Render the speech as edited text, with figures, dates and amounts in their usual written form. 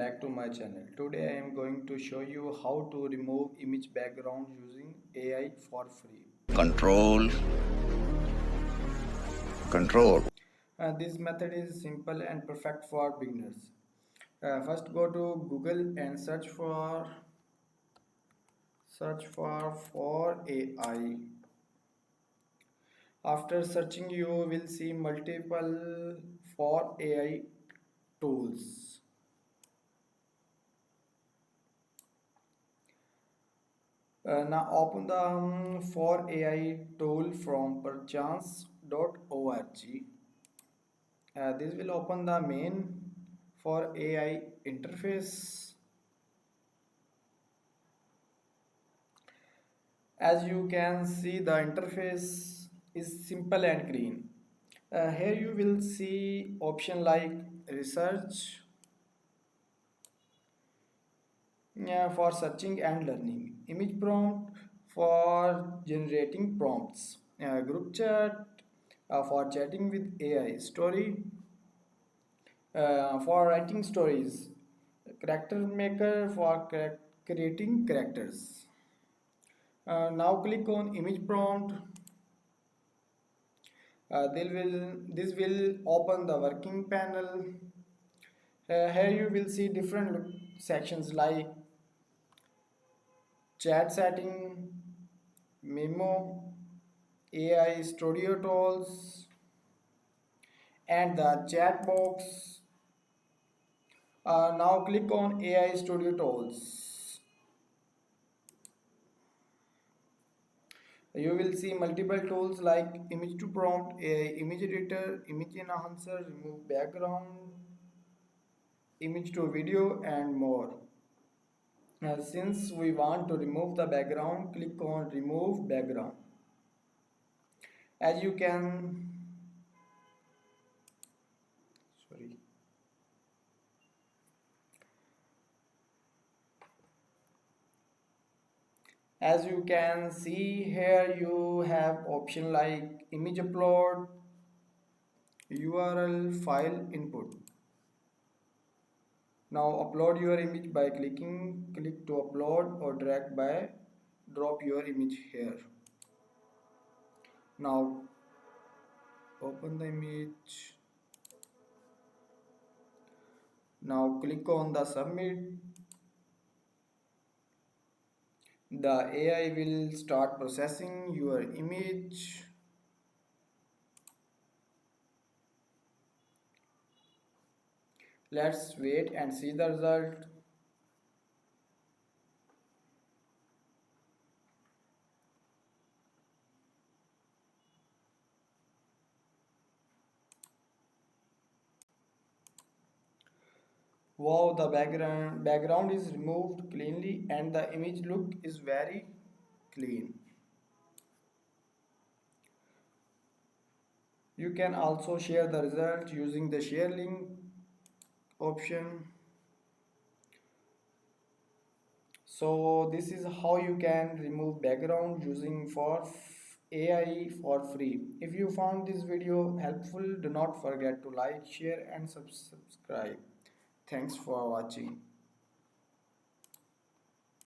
back to my channel. Today I am going to show you how to remove image background using AI for free. Control, control. This method is simple and perfect for beginners. First go to Google and search for AI. After searching you will see multiple for AI tools. Now open the for AI tool from Perchance.org. This will open the main for AI interface. As you can see, the interface is simple and clean. Here you will see option like research, for searching and learning, image prompt for generating prompts, group chat for chatting with AI, story for writing stories, character maker for creating characters. Now click on image prompt. This will open the working panel. Here you will see different sections like chat setting, memo, AI studio tools, and the chat box. Now click on AI studio tools. You will see multiple tools like image to prompt, AI image editor, image enhancer, remove background, image to video, and more. Since we want to remove the background, click on remove background. As you can sorry as you can see here, you have option like image upload, URL, file input. Now upload your image by click to upload or drop your image here. Now open the image. Now click on the submit. The AI will start processing your image. Let's wait and see the result. Wow, the background is removed cleanly and the image look is very clean. You can also share the result using the share link option. So this is how you can remove background using for AI for free. If you found this video helpful, do not forget to like, share and subscribe. Thanks for watching.